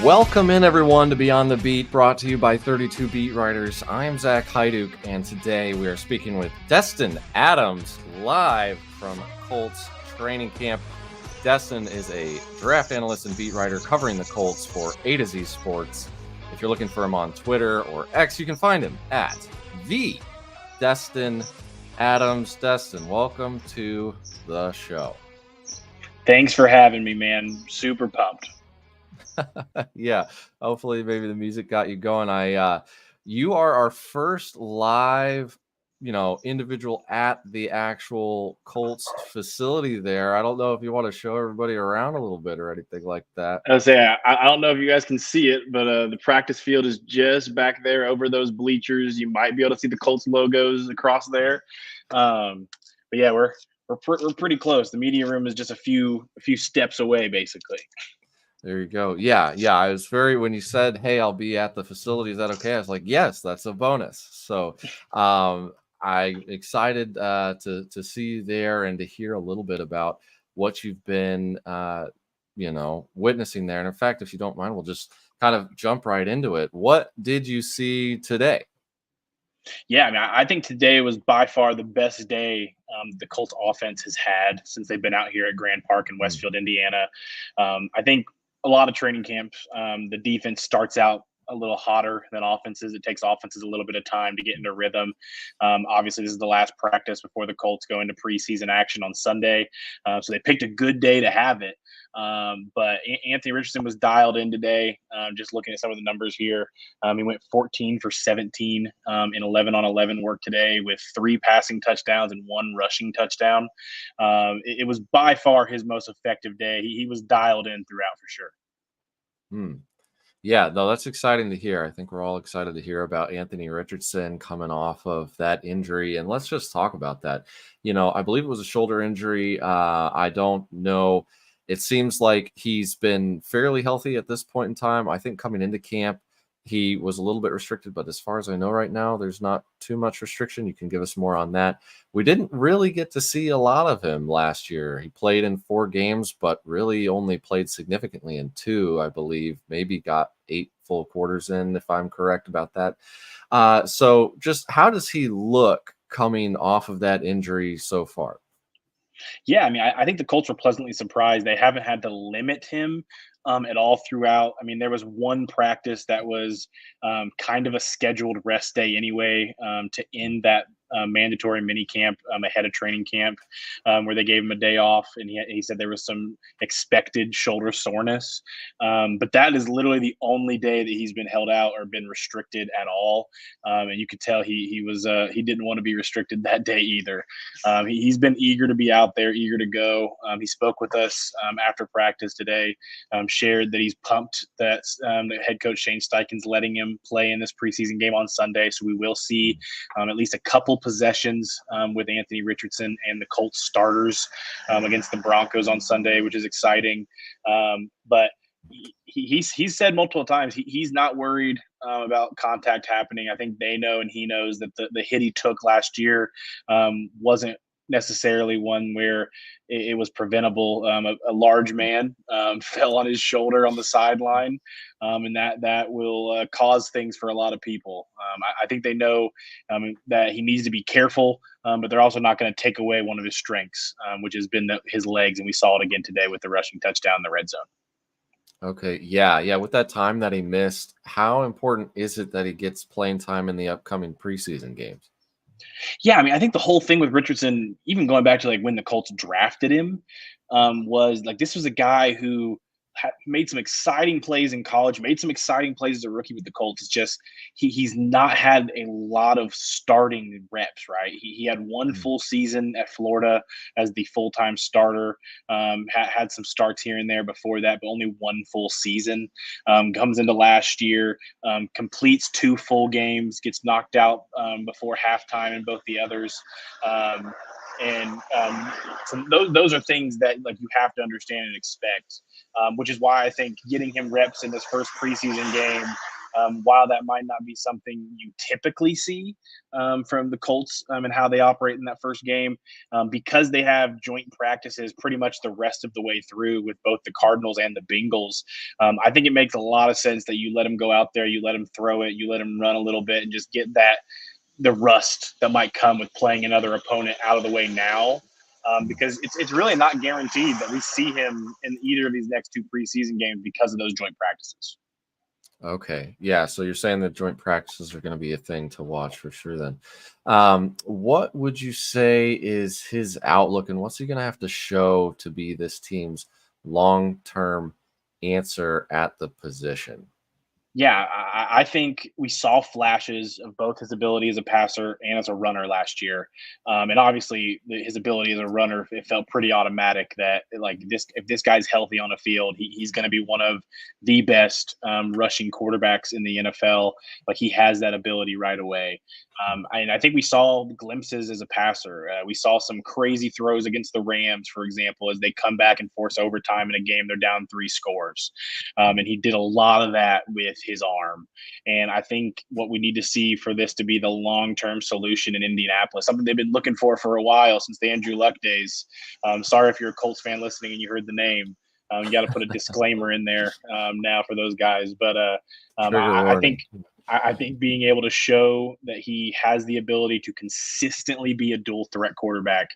Welcome in, everyone, to Beyond the Beat, brought to you by 32 Beat Writers. I'm Zach Hyduk, and today we are speaking with Destin Adams, live from Colts training camp. Destin is a draft analyst and beat writer covering the Colts for AtoZ Sports. If you're looking for him on Twitter or X, you can find him at the Destin Adams. Destin, welcome to the show. Thanks for having me, man. Super pumped. Yeah, hopefully maybe the music got you going. You are our first live, individual at the actual Colts facility there. I don't know if you want to show everybody around a little bit or anything like that. I was saying, I don't know if you guys can see it, but the practice field is just back there over those bleachers. You might be able to see the Colts logos across there. But yeah, we're pretty close. The media room is just a few steps away, basically. There you go. Yeah. I was when you said, "Hey, I'll be at the facility." Is that okay? I was like, "Yes, that's a bonus." So, I'm excited to see you there and to hear a little bit about what you've been, witnessing there. And in fact, if you don't mind, we'll just kind of jump right into it. What did you see today? Yeah, I mean, I think today was by far the best day the Colts offense has had since they've been out here at Grand Park in Westfield, Indiana. I think a lot of training camps, the defense starts out a little hotter than offenses. It takes offenses a little bit of time to get into rhythm. Obviously, this is the last practice before the Colts go into preseason action on Sunday. So they picked a good day to have it. But Anthony Richardson was dialed in today. Just looking at some of the numbers here, he went 14 for 17 in 11 on 11 work today with 3 passing touchdowns and 1 rushing touchdown. It was by far his most effective day. He was dialed in throughout for sure. Yeah, no, that's exciting to hear. I think we're all excited to hear about Anthony Richardson coming off of that injury. And let's just talk about that. I believe it was a shoulder injury. I don't know. It seems like he's been fairly healthy at this point in time. I think coming into camp, he was a little bit restricted, but as far as I know right now, there's not too much restriction. You can give us more on that. We didn't really get to see a lot of him last year. He played in 4 games, but really only played significantly in 2, I believe. Maybe got 8 full quarters in, if I'm correct about that. So just how does he look coming off of that injury so far? Yeah, I mean, I think the Colts were pleasantly surprised. They haven't had to limit him at all throughout. I mean, there was one practice that was kind of a scheduled rest day anyway to end that mandatory mini camp ahead of training camp where they gave him a day off. And he said there was some expected shoulder soreness. But that is literally the only day that he's been held out or been restricted at all. And you could tell he didn't want to be restricted that day either. He's been eager to be out there, eager to go. He spoke with us after practice today, shared that he's pumped that the head coach Shane Steichen's letting him play in this preseason game on Sunday. So we will see at least a couple possessions with Anthony Richardson and the Colts starters against the Broncos on Sunday, which is exciting. But he's said multiple times he's not worried about contact happening. I think they know and he knows that the hit he took last year wasn't necessarily one where it was preventable. A large man fell on his shoulder on the sideline, and that will cause things for a lot of people. I think they know that he needs to be careful, but they're also not going to take away one of his strengths, which has been his legs, and we saw it again today with the rushing touchdown in the red zone. Okay. Yeah. With that time that he missed, how important is it that he gets playing time in the upcoming preseason games? Yeah, I mean, I think the whole thing with Richardson, even going back to like when the Colts drafted him, was like this was a guy who made some exciting plays in college, made some exciting plays as a rookie with the Colts. It's just he's not had a lot of starting reps, right? He had one full season at Florida as the full-time starter, had some starts here and there before that, but only one full season. Comes into last year, completes 2 full games, gets knocked out before halftime in both the others. So those are things that like you have to understand and expect, which is why I think getting him reps in this first preseason game While that might not be something you typically see from the Colts and how they operate in that first game, because they have joint practices pretty much the rest of the way through with both the Cardinals and the Bengals. I think it makes a lot of sense that you let him go out there, you let him throw it, you let him run a little bit, and just get the rust that might come with playing another opponent out of the way now. Because it's really not guaranteed that we see him in either of these next two preseason games because of those joint practices. Okay. Yeah. So you're saying that joint practices are going to be a thing to watch for sure then. What would you say is his outlook and what's he going to have to show to be this team's long term answer at the position? Yeah, I think we saw flashes of both his ability as a passer and as a runner last year, and obviously his ability as a runner. It felt pretty automatic that like this, if this guy's healthy on the field, he's going to be one of the best rushing quarterbacks in the NFL. Like he has that ability right away. And I think we saw glimpses as a passer. We saw some crazy throws against the Rams, for example, as they come back and force overtime in a game they're down 3 scores. And he did a lot of that with his arm. And I think what we need to see for this to be the long-term solution in Indianapolis, something they've been looking for a while since the Andrew Luck days. Sorry if you're a Colts fan listening and you heard the name. You got to put a disclaimer in there now for those guys. But Trigger I think warning. I think being able to show that he has the ability to consistently be a dual threat quarterback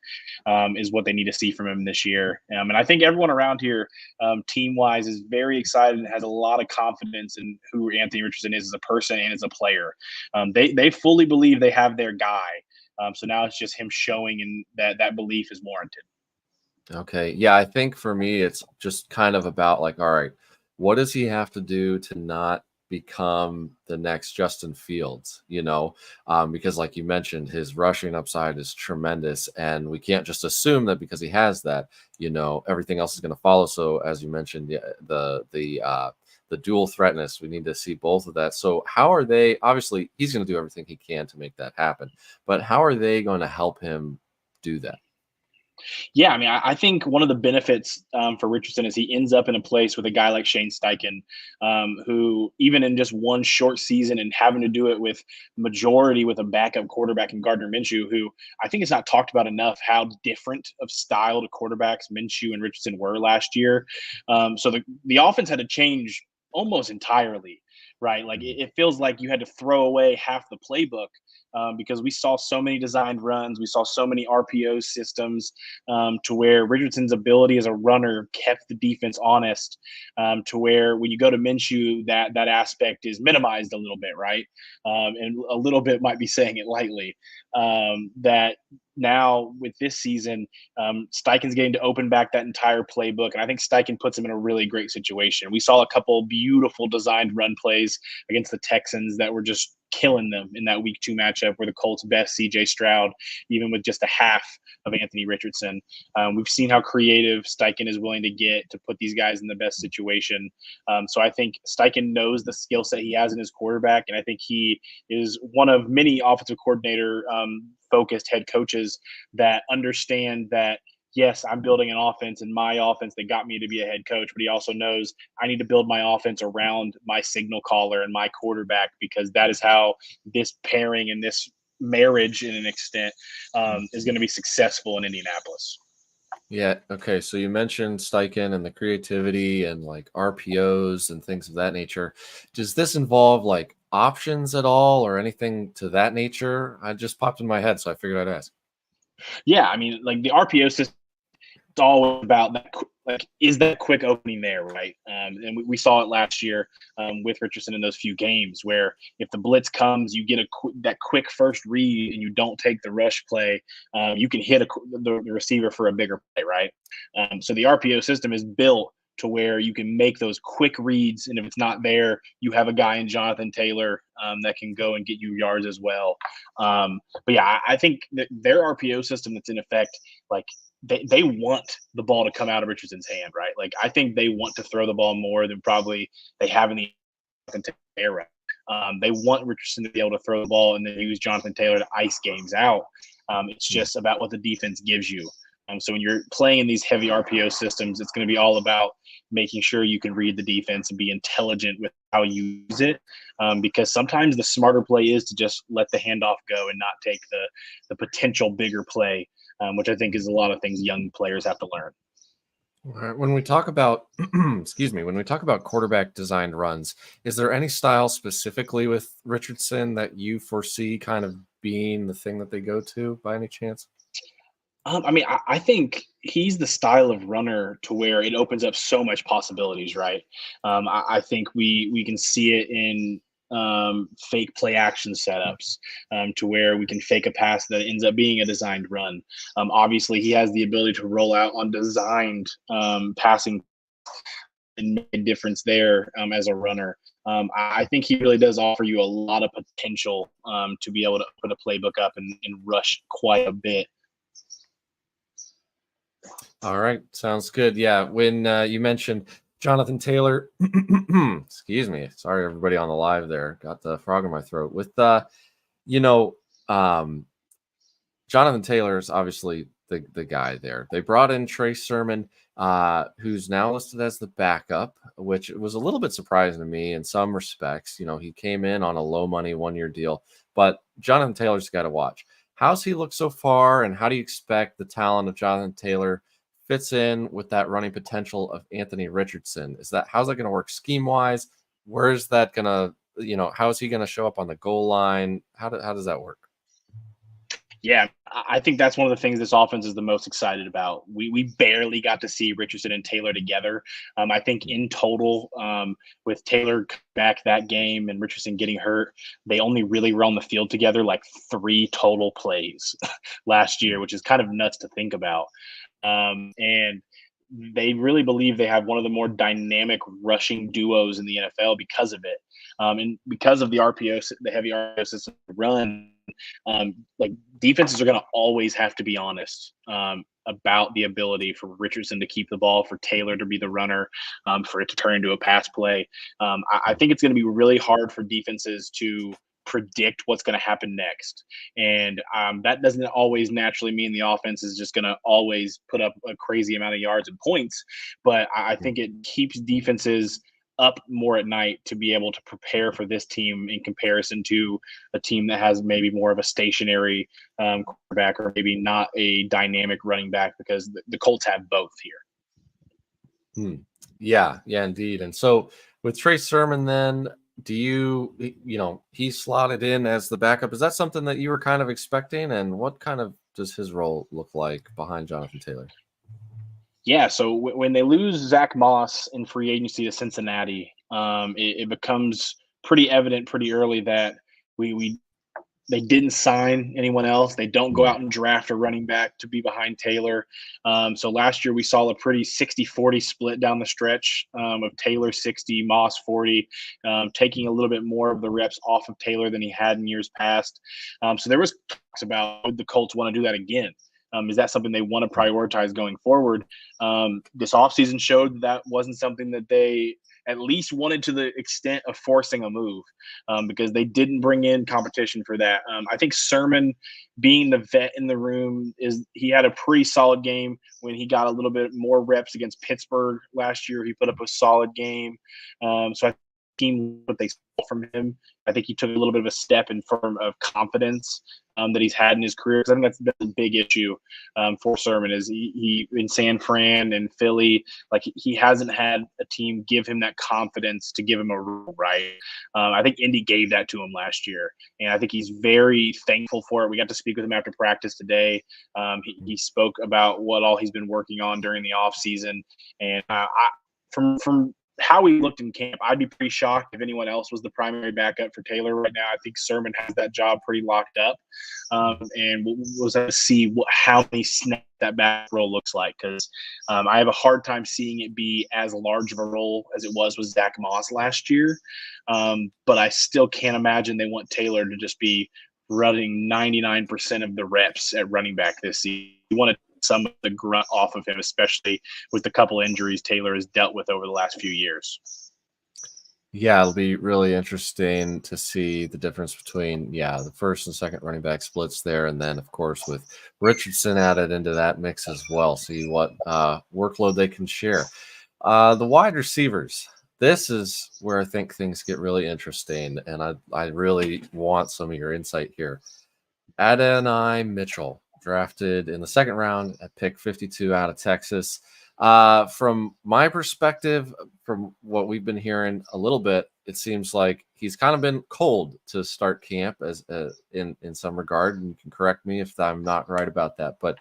is what they need to see from him this year. And I think everyone around here, team wise, is very excited and has a lot of confidence in who Anthony Richardson is as a person and as a player. They fully believe they have their guy. So now it's just him showing and that belief is warranted. Okay. Yeah, I think for me, it's just kind of about like, all right, what does he have to do to not become the next Justin Fields? Because like you mentioned, his rushing upside is tremendous, and we can't just assume that because he has that, everything else is going to follow. So as you mentioned, the dual threatness, we need to see both of that. So how are they? Obviously, he's going to do everything he can to make that happen, but how are they going to help him do that? Yeah, I mean, I think one of the benefits for Richardson is he ends up in a place with a guy like Shane Steichen, who even in just one short season and having to do it with majority with a backup quarterback in Gardner Minshew, who I think it's not talked about enough how different of style to quarterbacks Minshew and Richardson were last year. So the offense had to change almost entirely, right? Like it feels like you had to throw away half the playbook because we saw so many designed runs, we saw so many RPO systems to where Richardson's ability as a runner kept the defense honest. To where when you go to Minshew, that aspect is minimized a little bit, right? And a little bit might be saying it lightly. That now with this season, Steichen's getting to open back that entire playbook, and I think Steichen puts him in a really great situation. We saw a couple beautiful designed run plays against the Texans that were just killing them in that week 2 matchup where the Colts best CJ Stroud, even with just a half of Anthony Richardson. We've seen how creative Steichen is willing to get to put these guys in the best situation. So I think Steichen knows the skill set he has in his quarterback, and I think he is one of many offensive coordinator focused head coaches that understand that yes, I'm building an offense in my offense that got me to be a head coach, but he also knows I need to build my offense around my signal caller and my quarterback because that is how this pairing and this marriage, in an extent, is going to be successful in Indianapolis. Yeah. Okay. So you mentioned Steichen and the creativity and like RPOs and things of that nature. Does this involve like options at all or anything to that nature? I just popped in my head, so I figured I'd ask. Yeah, I mean, like the RPO system, it's all about that. Like, is that quick opening there, right? And we saw it last year with Richardson in those few games where if the blitz comes, you get that quick first read and you don't take the rush play, you can hit the receiver for a bigger play, right? So the RPO system is built to where you can make those quick reads, and if it's not there, you have a guy in Jonathan Taylor that can go and get you yards as well. But yeah, I think that their RPO system that's in effect, like they want the ball to come out of Richardson's hand, right? Like I think they want to throw the ball more than probably they have in the era. They want Richardson to be able to throw the ball and then use Jonathan Taylor to ice games out. It's just about what the defense gives you. So when you're playing in these heavy RPO systems, it's going to be all about making sure you can read the defense and be intelligent with how you use it. Because sometimes the smarter play is to just let the handoff go and not take the potential bigger play, which I think is a lot of things young players have to learn. All right, when we talk about, excuse me, when we talk about quarterback designed runs, is there any style specifically with Richardson that you foresee kind of being the thing that they go to by any chance? I think he's the style of runner to where it opens up so much possibilities, right? I think we can see it in fake play action setups, to where we can fake a pass that ends up being a designed run. Obviously, he has the ability to roll out on designed passing and make a difference there as a runner. I think he really does offer you a lot of potential to be able to put a playbook up and rush quite a bit. All right, sounds good. Yeah, when you mentioned Jonathan Taylor, excuse me, sorry everybody on the live there, got the frog in my throat. With you know, um, Jonathan Taylor is obviously the guy there. They brought in Trey Sermon, who's now listed as the backup, which was a little bit surprising to me in some respects. He came in on a low money 1 year deal, but Jonathan Taylor's got to watch. How's he look so far, and how do you expect the talent of Jonathan Taylor fits in with that running potential of Anthony Richardson? How's that going to work scheme wise? Where's that gonna, how is he going to show up on the goal line? How does that work? Yeah, I think that's one of the things this offense is the most excited about. We barely got to see Richardson and Taylor together. I think in total, with Taylor back that game and Richardson getting hurt, they only really were on the field together like 3 total plays last year, which is kind of nuts to think about. And they really believe they have one of the more dynamic rushing duos in the NFL because of it. And because of the RPO, the heavy RPO system run, like defenses are going to always have to be honest about the ability for Richardson to keep the ball, for Taylor to be the runner, for it to turn into a pass play. I think it's going to be really hard for defenses to predict what's going to happen next. And that doesn't always naturally mean the offense is just going to always put up a crazy amount of yards and points. But I think it keeps defenses up more at night to be able to prepare for this team in comparison to a team that has maybe more of a stationary quarterback or maybe not a dynamic running back, because the Colts have both here. Yeah, indeed. And so with Trey Sermon, then he's slotted in as the backup. Is that something that you were kind of expecting? And what kind of does his role look like behind Jonathan Taylor? Yeah, so when they lose Zach Moss in free agency to Cincinnati, it becomes pretty evident pretty early that we they didn't sign anyone else. They don't go out and draft a running back to be behind Taylor. So last year we saw a pretty 60-40 split down the stretch of Taylor 60, Moss 40, taking a little bit more of the reps off of Taylor than he had in years past. So there was talks about, would the Colts want to do that again? Is that something they want to prioritize going forward? This offseason showed that wasn't something that they at least wanted to the extent of forcing a move, because they didn't bring in competition for that. I think Sermon, being the vet in the room, he had a pretty solid game when he got a little bit more reps against Pittsburgh last year. He put up a solid game. So I think what they saw from him, I think he took a little bit of a step in form of confidence that he's had in his career. Because I think that's been a big issue for Sermon, is he in San Fran and Philly, like he hasn't had a team give him that confidence to give him a role, right. I think Indy gave that to him last year, and I think he's very thankful for it. We got to speak with him after practice today. He spoke about what all he's been working on during the off season, and from how he looked in camp, I'd be pretty shocked if anyone else was the primary backup for Taylor right now. I think Sermon has that job pretty locked up, and we'll have to see how many snaps that back role looks like, because I have a hard time seeing it be as large of a role as it was with Zach Moss last year. But I still can't imagine they want Taylor to just be running 99% of the reps at running back this season. You want to some of the grunt off of him, especially with the couple injuries Taylor has dealt with over the last few years. Yeah, it'll be really interesting to see the difference between, the first and second running back splits there. And then, of course, with Richardson added into that mix as well, see what workload they can share. The wide receivers. This is where I think things get really interesting. And I really want some of your insight here. Adonai Mitchell, drafted in the second round at pick 52 out of Texas. From my perspective, from what we've been hearing a little bit, it seems like he's kind of been cold to start camp, as in some regard. And you can correct me if I'm not right about that. But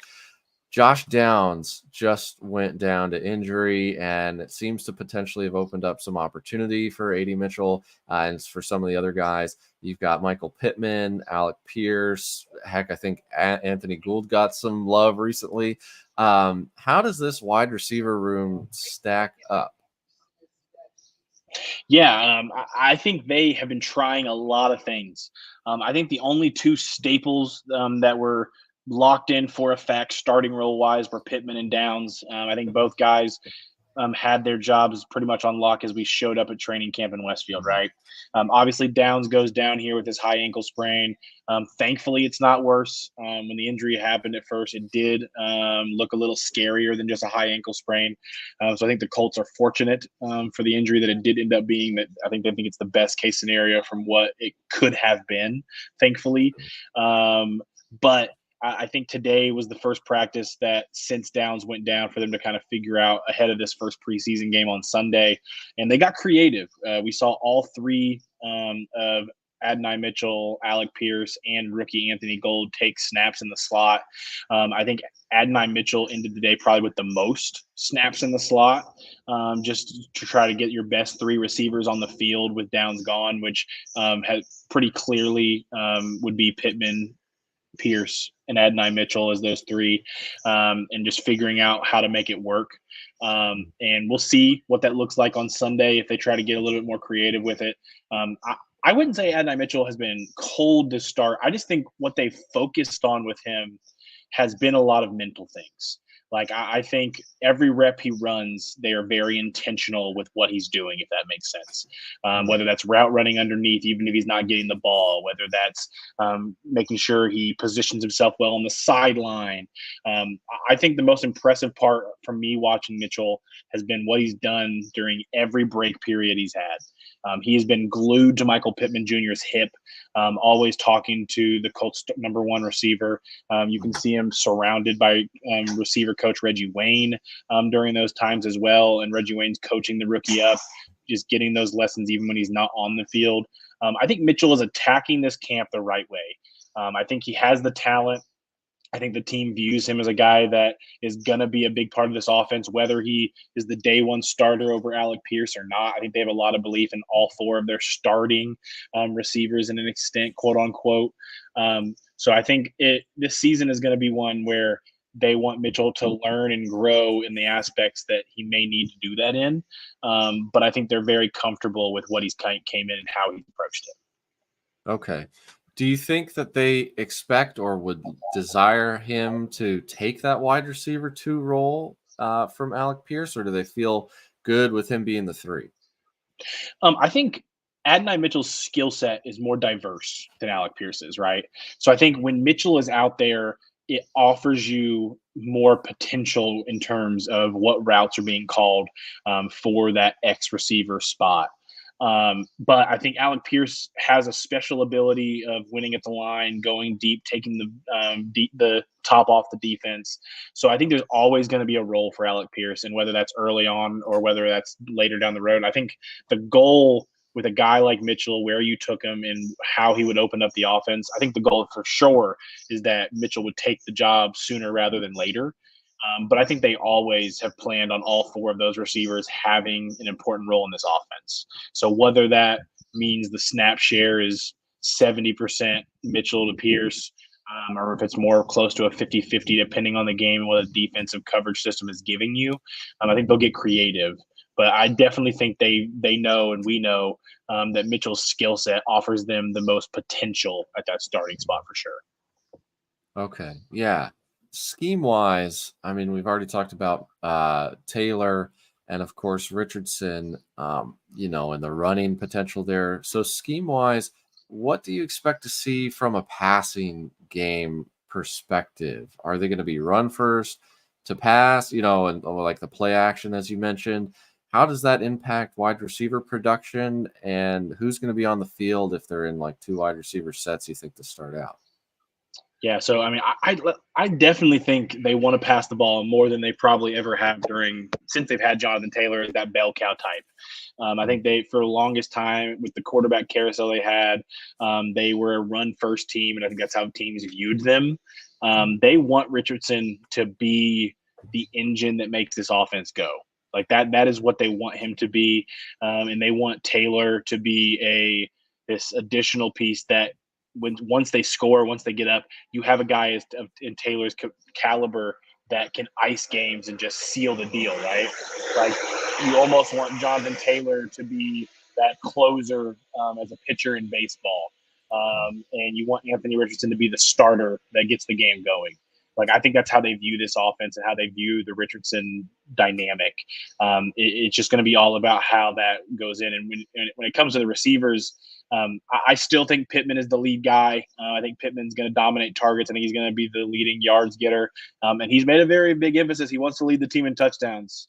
Josh Downs just went down to injury, and it seems to potentially have opened up some opportunity for AD Mitchell and for some of the other guys. You've got Michael Pittman, Alec Pierce. Heck, I think Anthony Gould got some love recently. How does this wide receiver room stack up? Yeah, I think they have been trying a lot of things. I think the only two staples that were locked in for a fact, starting role wise, were Pittman and Downs. I think both guys had their jobs pretty much on lock as we showed up at training camp in Westfield, Mhm. right? Obviously, Downs goes down here with his high ankle sprain. Thankfully, it's not worse. When the injury happened at first, it did look a little scarier than just a high ankle sprain. So I think the Colts are fortunate for the injury that it did end up being. That I think they think it's the best case scenario from what it could have been, thankfully. But I think today was the first practice that since Downs went down for them to kind of figure out ahead of this first preseason game on Sunday, and they got creative. We saw all three of Adonai Mitchell, Alec Pierce, and rookie Anthony Gould take snaps in the slot. I think Adonai Mitchell ended the day probably with the most snaps in the slot, just to try to get your best three receivers on the field with Downs gone, which has pretty clearly would be Pittman, Pierce, and Adonai Mitchell as those three, and just figuring out how to make it work. And we'll see what that looks like on Sunday if they try to get a little bit more creative with it. I wouldn't say Adonai Mitchell has been cold to start. I just think what they've focused on with him has been a lot of mental things. Like I think every rep he runs, they are very intentional with what he's doing, if that makes sense. Mhm. Whether that's route running underneath, even if he's not getting the ball, whether that's making sure he positions himself well on the sideline. I think the most impressive part for me watching Mitchell has been what he's done during every break period he's had. He has been glued to Michael Pittman Jr.'s hip, always talking to the Colts number one receiver. You can Mhm. see him surrounded by receiver coach Reggie Wayne during those times as well. And Reggie Wayne's coaching the rookie up, just getting those lessons even when he's not on the field. I think Mitchell is attacking this camp the right way. I think he has the talent. I think the team views him as a guy that is going to be a big part of this offense, whether he is the day one starter over Alec Pierce or not. I think they have a lot of belief in all four of their starting receivers in an extent, quote unquote. So I think this season is going to be one where they want Mitchell to learn and grow in the aspects that he may need to do that in. But I think they're very comfortable with what he's came in and how he approached it. Okay. Do you think that they expect or would desire him to take that wide receiver two role from Alec Pierce, or do they feel good with him being the three? I think Adonai Mitchell's skill set is more diverse than Alec Pierce's, right? So I think when Mitchell is out there, it offers you more potential in terms of what routes are being called for that X receiver spot. But I think Alec Pierce has a special ability of winning at the line, going deep, taking the top off the defense. So I think there's always going to be a role for Alec Pierce, and whether that's early on or whether that's later down the road. I think the goal with a guy like Mitchell, where you took him and how he would open up the offense, I think the goal for sure is that Mitchell would take the job sooner rather than later. But I think they always have planned on all four of those receivers having an important role in this offense. So whether that means the snap share is 70% Mitchell to Pierce, or if it's more close to a 50-50, depending on the game and what the defensive coverage system is giving you, I think they'll get creative. But I definitely think they know and we know that Mitchell's skill set offers them the most potential at that starting spot for sure. Okay. Yeah. Scheme wise, I mean, we've already talked about Taylor and of course Richardson, and the running potential there. So scheme wise, what do you expect to see from a passing game perspective? Are they going to be run first to pass, or like the play action as you mentioned? How does that impact wide receiver production, and who's going to be on the field if they're in like two wide receiver sets, you think, to start out? Yeah, so I mean, I definitely think they want to pass the ball more than they probably ever have since they've had Jonathan Taylor as that bell cow type. I think they, for the longest time, with the quarterback carousel they had, they were a run first team, and I think that's how teams viewed them. They want Richardson to be the engine that makes this offense go. Like that. That is what they want him to be, and they want Taylor to be this additional piece that once they score, once they get up, you have a guy in Taylor's caliber that can ice games and just seal the deal, right? Like you almost want Jonathan Taylor to be that closer as a pitcher in baseball, and you want Anthony Richardson to be the starter that gets the game going. Like I think that's how they view this offense and how they view the Richardson dynamic. It's just going to be all about how that goes in. And when it comes to the receivers, I still think Pittman is the lead guy. I think Pittman's going to dominate targets. I think he's going to be the leading yards getter. And he's made a very big emphasis. He wants to lead the team in touchdowns.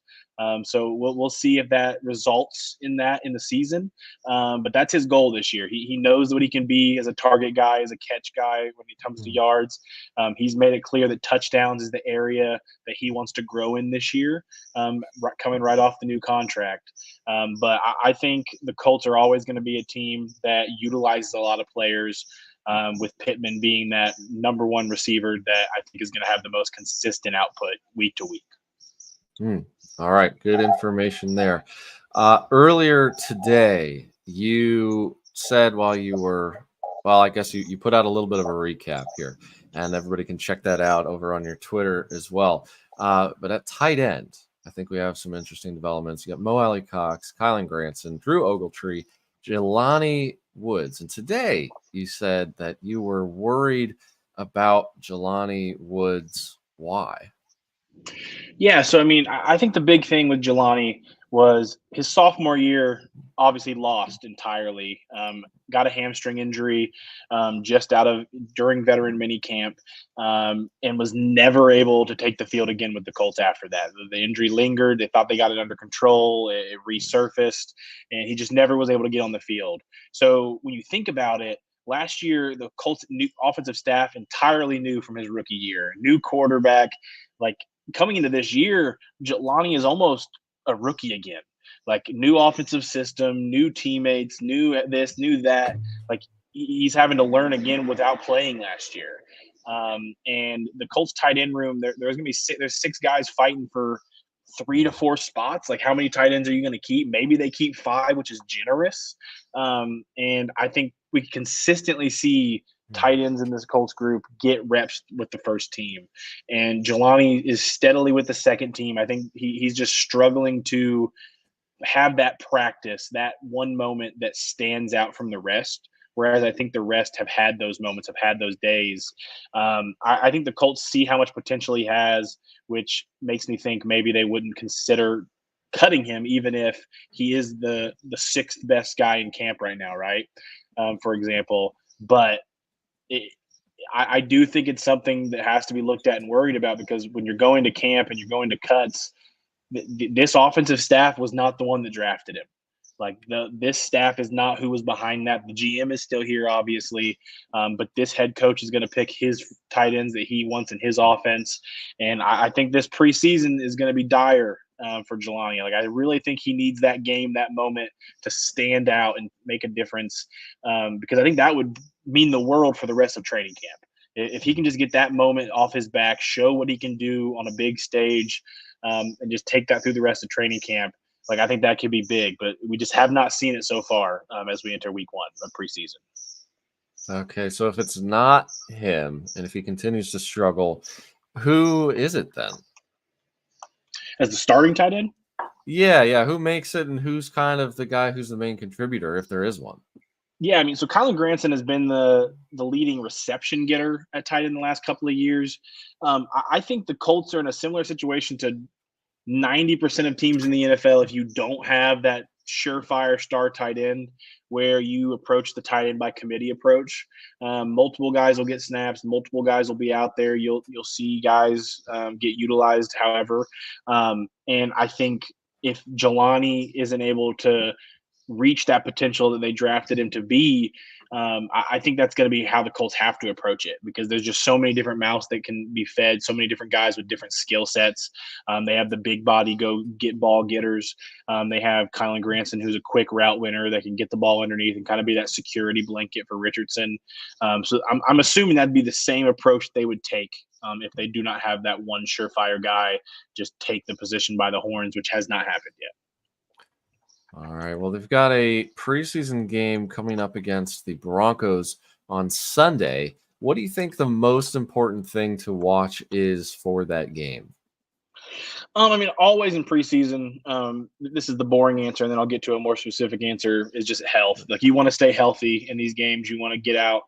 So we'll see if that results in that in the season. But that's his goal this year. He knows what he can be as a target guy, as a catch guy when it comes to yards. He's made it clear that touchdowns is the area that he wants to grow in this year, coming right off the new contract. But I think the Colts are always going to be a team that utilizes a lot of players, with Pittman being that number one receiver that I think is going to have the most consistent output week to week. All right, good information there. Earlier today, you said I guess you put out a little bit of a recap here, and everybody can check that out over on your Twitter as well. But at tight end, I think we have some interesting developments. You got Mo Alley Cox, Kylan Granson, Drew Ogletree, Jelani Woods. And today you said that you were worried about Jelani Woods. Why? Yeah, so I mean, I think the big thing with Jelani was his sophomore year obviously lost entirely. Got a hamstring injury just during veteran mini camp, and was never able to take the field again with the Colts after that. The injury lingered. They thought they got it under control. It resurfaced, and he just never was able to get on the field. So when you think about it, last year the Colts new offensive staff entirely new from his rookie year, new quarterback, like coming into this year, Jelani is almost a rookie again. Like new offensive system, new teammates, new this, new that. Like he's having to learn again without playing last year. And the Colts tight end room, there's going to be there's 6 guys fighting for 3 to 4 spots. Like how many tight ends are you going to keep? Maybe they keep 5, which is generous. And I think we consistently see tight ends in this Colts group get reps with the first team. And Jelani is steadily with the second team. I think he's just struggling to have that practice, that one moment that stands out from the rest. Whereas I think the rest have had those moments, have had those days. I think the Colts see how much potential he has, which makes me think maybe they wouldn't consider cutting him, even if he is the 6th best guy in camp right now, right? For example. But I do think it's something that has to be looked at and worried about, because when you're going to camp and you're going to cuts, this offensive staff was not the one that drafted him. Like this staff is not who was behind that. The GM is still here, obviously, but this head coach is going to pick his tight ends that he wants in his offense. And I think this preseason is going to be dire for Jelani. Like I really think he needs that game, that moment to stand out and make a difference, because I think that would mean the world for the rest of training camp. If he can just get that moment off his back, show what he can do on a big stage, and just take that through the rest of training camp, like I think that could be big. But we just have not seen it so far as we enter week 1 of preseason. Okay, so if it's not him, and if he continues to struggle, who is it then? As the starting tight end? Yeah. Who makes it, and who's kind of the guy who's the main contributor, if there is one? Yeah, I mean, so Kylan Granson has been the leading reception getter at tight end the last couple of years. I think the Colts are in a similar situation to 90% of teams in the NFL, if you don't have that surefire star tight end where you approach the tight end by committee approach, multiple guys will get snaps, multiple guys will be out there. You'll see guys get utilized, however, and I think if Jelani isn't able to reach that potential that they drafted him to be, I think that's going to be how the Colts have to approach it, because there's just so many different mouths that can be fed, so many different guys with different skill sets. They have the big body go get ball getters. They have Kylan Granson, who's a quick route winner that can get the ball underneath and kind of be that security blanket for Richardson. So I'm assuming that'd be the same approach they would take if they do not have that one surefire guy just take the position by the horns, which has not happened yet. All right. Well, they've got a preseason game coming up against the Broncos on Sunday. What do you think the most important thing to watch is for that game? I mean, always in preseason, this is the boring answer, and then I'll get to a more specific answer, is just health. Like, you want to stay healthy in these games. You want to get out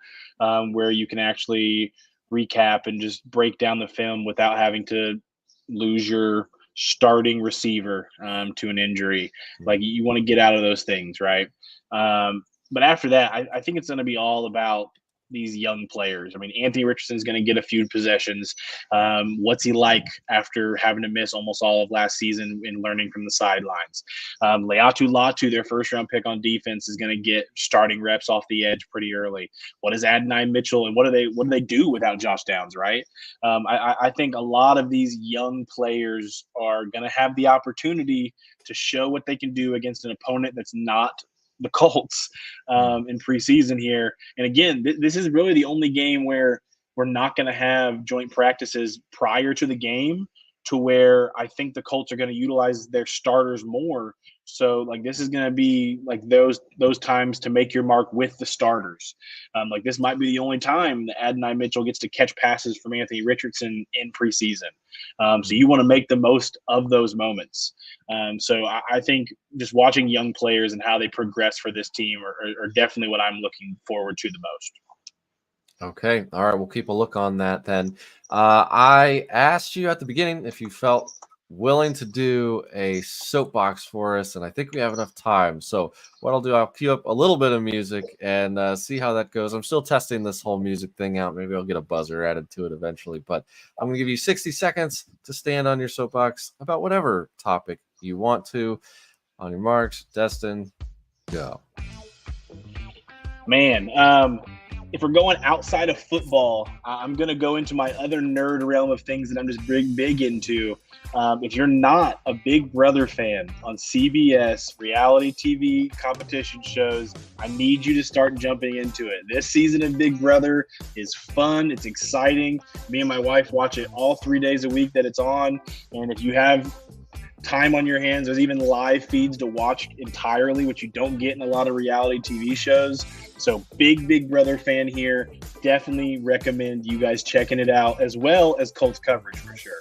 where you can actually recap and just break down the film without having to lose your starting receiver to an injury. Like, you want to get out of those things, right? But after that, I think it's going to be all about these young players. I mean, Anthony Richardson's going to get a few possessions. What's he like after having to miss almost all of last season and learning from the sidelines? Leatu Latu, their first round pick on defense, is going to get starting reps off the edge pretty early. What is Adonai Mitchell, and what do they do without Josh Downs? Right. I think a lot of these young players are going to have the opportunity to show what they can do against an opponent that's not the Colts in preseason here. And again, this is really the only game where we're not going to have joint practices prior to the game, to where I think the Colts are going to utilize their starters more. So, like, this is going to be like those times to make your mark with the starters. Like, this might be the only time that Adonai Mitchell gets to catch passes from Anthony Richardson in preseason. So you want to make the most of those moments. So I think just watching young players and how they progress for this team are definitely what I'm looking forward to the most. Okay. All right. We'll keep a look on that then. I asked you at the beginning if you felt willing to do a soapbox for us, and I think we have enough time. So what I'll do, I'll cue up a little bit of music and see how that goes. I'm still testing this whole music thing out. Maybe I'll get a buzzer added to it eventually, but I'm going to give you 60 seconds to stand on your soapbox about whatever topic you want to. On your marks, Destin, go. Man, if we're going outside of football, I'm going to go into my other nerd realm of things that I'm just big into. If you're not a Big Brother fan on CBS reality TV competition shows, I need you to start jumping into it. This season of Big Brother is fun. It's exciting. Me and my wife watch it all 3 days a week that it's on. And if you have time on your hands, there's even live feeds to watch entirely, which you don't get in a lot of reality TV shows. So Big Brother fan here. Definitely recommend you guys checking it out, as well as Colts coverage for sure.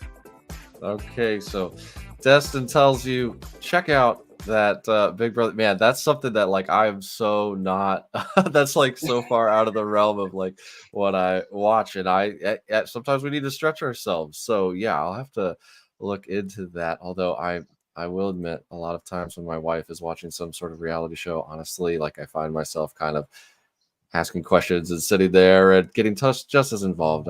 Okay, so Destin tells you check out that Big Brother. Man, that's something that, like, I'm so not. That's like so far out of the realm of like what I watch, and sometimes we need to stretch ourselves. So yeah, I'll have to look into that. Although I will admit, a lot of times when my wife is watching some sort of reality show, honestly, like, I find myself kind of asking questions and sitting there and getting just as involved.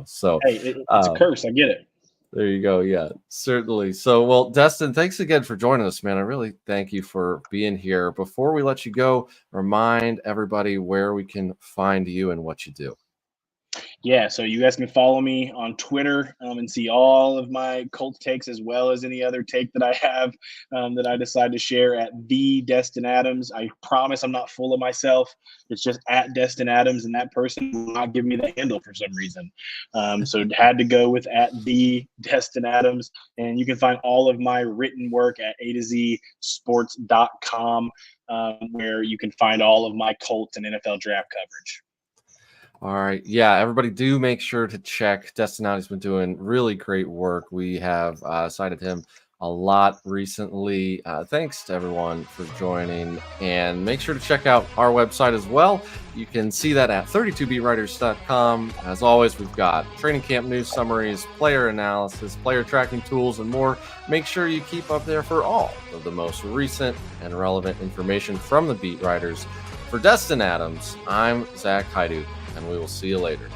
So Hey, it's a curse. I get it. there you go. Yeah, certainly. So, well, Destin, thanks again for joining us, man. I really thank you for being here. Before we let you go, remind everybody where we can find you and what you do. Yeah, so you guys can follow me on Twitter and see all of my Colts takes, as well as any other take that I have that I decide to share at the Destin Adams. I promise I'm not full of myself. It's just at Destin Adams, and that person will not give me the handle for some reason. So had to go with at the Destin Adams. And you can find all of my written work at AtoZsports.com, where you can find all of my Colts and NFL draft coverage. All right. Yeah, everybody do make sure to check Destin out. He's been doing really great work. We have cited him a lot recently. Thanks to everyone for joining, and make sure to check out our website as well. You can see that at 32beatwriters.com. As always, we've got training camp news summaries, player analysis, player tracking tools, and more. Make sure you keep up there for all of the most recent and relevant information from the beat writers. For Destin Adams, I'm Zach Haidu, and we will see you later.